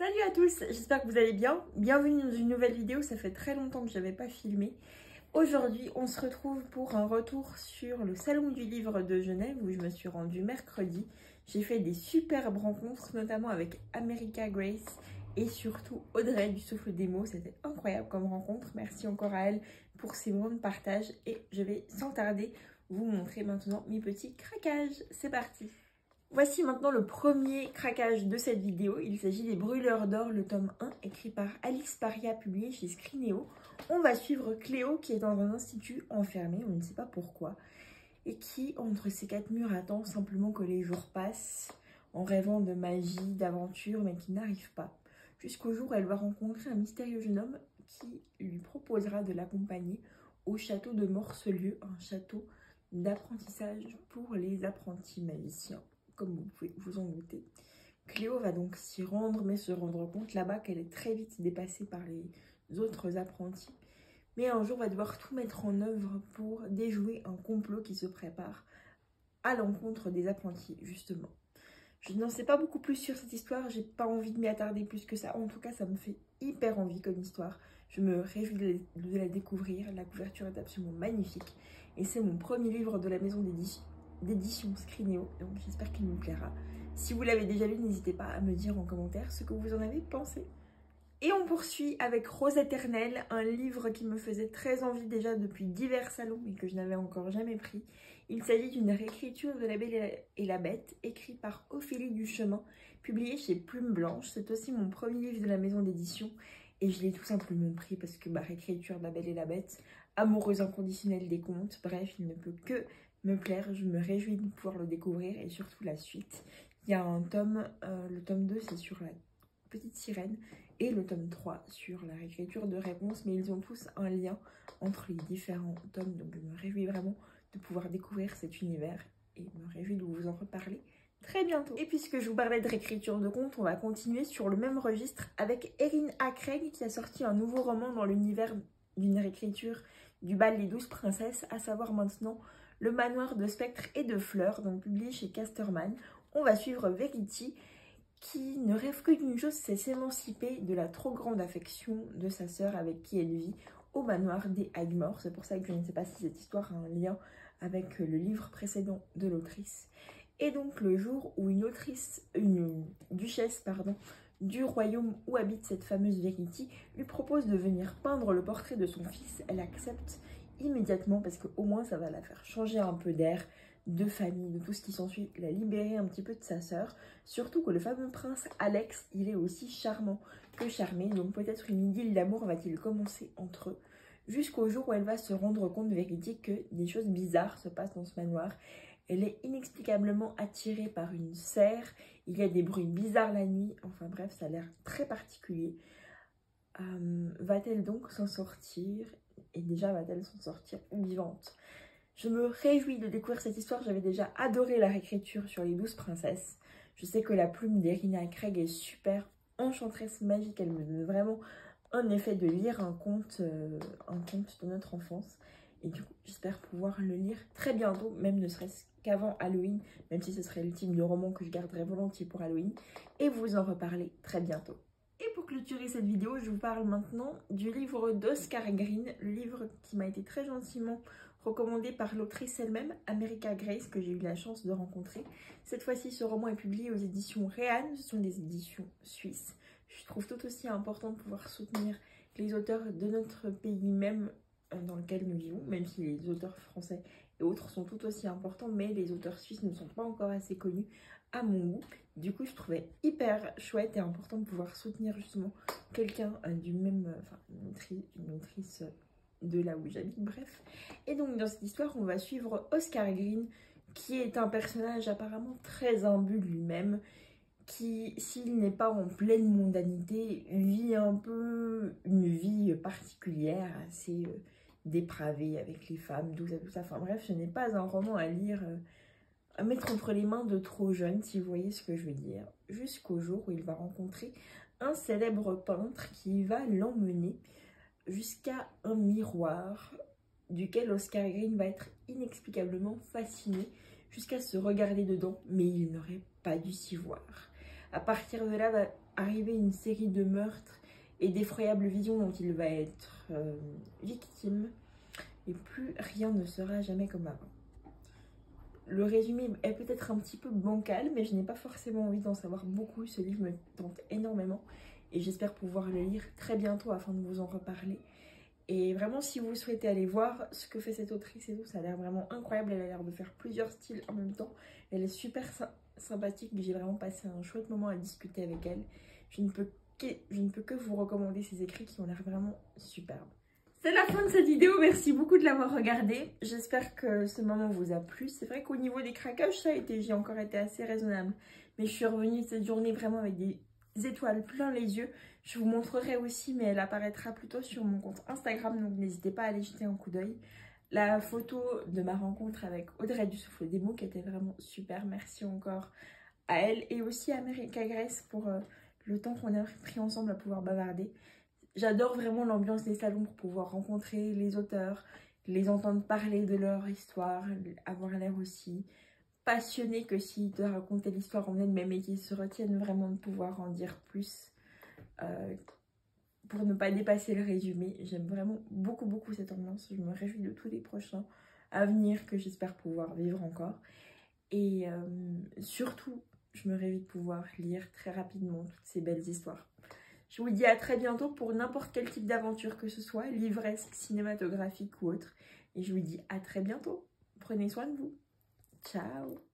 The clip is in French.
Salut à tous, j'espère que vous allez bien. Bienvenue dans une nouvelle vidéo, ça fait très longtemps que je n'avais pas filmé. Aujourd'hui, on se retrouve pour un retour sur le Salon du Livre de Genève où je me suis rendue mercredi. J'ai fait des superbes rencontres, notamment avec America Grace et surtout Audrey du Souffle des Mots. C'était incroyable comme rencontre. Merci encore à elle pour ces moments de partage. Et je vais sans tarder vous montrer maintenant mes petits craquages. C'est parti! Voici maintenant le premier craquage de cette vidéo. Il s'agit des Brûleurs d'or, le tome 1, écrit par Alix Paria, publié chez Scrinéo. On va suivre Cléo qui est dans un institut enfermé, on ne sait pas pourquoi, et qui, entre ses quatre murs, attend simplement que les jours passent, en rêvant de magie, d'aventure, mais qui n'arrive pas. Jusqu'au jour où elle va rencontrer un mystérieux jeune homme qui lui proposera de l'accompagner au château de Morcelieu, un château d'apprentissage pour les apprentis magiciens. Comme vous pouvez vous en douter. Cléo va donc s'y rendre, mais se rendre compte là-bas qu'elle est très vite dépassée par les autres apprentis. Mais un jour va devoir tout mettre en œuvre pour déjouer un complot qui se prépare à l'encontre des apprentis, justement. Je n'en sais pas beaucoup plus sur cette histoire, j'ai pas envie de m'y attarder plus que ça. En tout cas, ça me fait hyper envie comme histoire. Je me réjouis de la découvrir, la couverture est absolument magnifique. Et c'est mon premier livre de la maison d'édition Scrinéo, donc j'espère qu'il vous plaira. Si vous l'avez déjà lu, n'hésitez pas à me dire en commentaire ce que vous en avez pensé. Et on poursuit avec Rose éternelle, un livre qui me faisait très envie déjà depuis divers salons, mais que je n'avais encore jamais pris. Il s'agit d'une réécriture de La Belle et la Bête, écrit par Ophélie Duchemin, publié chez Plume Blanche. C'est aussi mon premier livre de la maison d'édition, et je l'ai tout simplement pris parce que ma réécriture de La Belle et la Bête, amoureuse inconditionnelle des contes, bref, il ne peut que me plaire. Je me réjouis de pouvoir le découvrir et surtout la suite. Il y a un tome, le tome 2 c'est sur la petite sirène et le tome 3 sur la réécriture de Réponse, mais ils ont tous un lien entre les différents tomes, donc je me réjouis vraiment de pouvoir découvrir cet univers et me réjouis de vous en reparler très bientôt. Et puisque je vous parlais de réécriture de contes, on va continuer sur le même registre avec Erin A. Craig qui a sorti un nouveau roman dans l'univers d'une réécriture du bal des 12 princesses, à savoir maintenant Le Manoir de Spectres et de Fleurs, donc publié chez Casterman. On va suivre Verity qui ne rêve que d'une chose, c'est s'émanciper de la trop grande affection de sa sœur avec qui elle vit au manoir des Agmore. C'est pour ça que je ne sais pas si cette histoire a un lien avec le livre précédent de l'autrice. Et donc le jour où une duchesse du royaume où habite cette fameuse Verity lui propose de venir peindre le portrait de son fils, elle accepte immédiatement parce qu'au moins ça va la faire changer un peu d'air, de famille, de tout ce qui s'ensuit, la libérer un petit peu de sa sœur. Surtout que le fameux prince Alex, il est aussi charmant que charmé, donc peut-être une idylle d'amour va-t-il commencer entre eux, jusqu'au jour où elle va se rendre compte de vérité que des choses bizarres se passent dans ce manoir. Elle est inexplicablement attirée par une serre, il y a des bruits bizarres la nuit, enfin bref, ça a l'air très particulier. Va-t-elle donc s'en sortir? Et déjà, va-t-elle s'en sortir vivante? Je me réjouis de découvrir cette histoire. J'avais déjà adoré la réécriture sur les 12 princesses. Je sais que la plume d'Erin Craig est super enchanteresse magique. Elle me donne vraiment un effet de lire un conte de notre enfance. Et du coup, j'espère pouvoir le lire très bientôt, même ne serait-ce qu'avant Halloween, même si ce serait le type de roman que je garderais volontiers pour Halloween. Et vous en reparler très bientôt. Et pour clôturer cette vidéo, je vous parle maintenant du livre d'Oscar Green, le livre qui m'a été très gentiment recommandé par l'autrice elle-même, America Grace, que j'ai eu la chance de rencontrer. Cette fois-ci, ce roman est publié aux éditions Réan, ce sont des éditions suisses. Je trouve tout aussi important de pouvoir soutenir les auteurs de notre pays même dans lequel nous vivons, même si les auteurs français et autres sont tout aussi importants, mais les auteurs suisses ne sont pas encore assez connus à mon goût. Du coup, je trouvais hyper chouette et important de pouvoir soutenir justement quelqu'un du même, enfin une autrice de là où j'habite, bref. Et donc dans cette histoire, on va suivre Oscar Green, qui est un personnage apparemment très imbu de lui-même, qui, s'il n'est pas en pleine mondanité, vit un peu une vie particulière, assez dépravée avec les femmes, tout ça. Enfin bref, ce n'est pas un roman à lire, à mettre entre les mains de trop jeunes, si vous voyez ce que je veux dire. Jusqu'au jour où il va rencontrer un célèbre peintre qui va l'emmener jusqu'à un miroir duquel Oscar Green va être inexplicablement fasciné jusqu'à se regarder dedans, mais il n'aurait pas dû s'y voir. À partir de là, arriver une série de meurtres et d'effroyables visions dont il va être victime. Et plus rien ne sera jamais comme avant. Le résumé est peut-être un petit peu bancal, mais je n'ai pas forcément envie d'en savoir beaucoup. Ce livre me tente énormément et j'espère pouvoir le lire très bientôt afin de vous en reparler. Et vraiment, si vous souhaitez aller voir ce que fait cette autrice et tout, ça a l'air vraiment incroyable. Elle a l'air de faire plusieurs styles en même temps. Elle est super sympathique. J'ai vraiment passé un chouette moment à discuter avec elle. Je ne peux que vous recommander ses écrits qui ont l'air vraiment superbes. C'est la fin de cette vidéo, merci beaucoup de l'avoir regardée. J'espère que ce moment vous a plu. C'est vrai qu'au niveau des craquages, j'ai encore été assez raisonnable. Mais je suis revenue de cette journée vraiment avec des étoiles plein les yeux. Je vous montrerai aussi, mais elle apparaîtra plutôt sur mon compte Instagram, donc n'hésitez pas à aller jeter un coup d'œil. La photo de ma rencontre avec Audrey du Souffle des Mots qui était vraiment super. Merci encore à elle et aussi à America Grace pour le temps qu'on a pris ensemble à pouvoir bavarder. J'adore vraiment l'ambiance des salons pour pouvoir rencontrer les auteurs, les entendre parler de leur histoire, avoir l'air aussi passionnés que s'ils te racontaient l'histoire en elles-mêmes et qu'ils se retiennent vraiment de pouvoir en dire plus pour ne pas dépasser le résumé. J'aime vraiment beaucoup cette ambiance. Je me réjouis de tous les prochains à venir que j'espère pouvoir vivre encore. Et surtout, je me réjouis de pouvoir lire très rapidement toutes ces belles histoires. Je vous dis à très bientôt pour n'importe quel type d'aventure que ce soit, livresque, cinématographique ou autre. Et je vous dis à très bientôt. Prenez soin de vous. Ciao!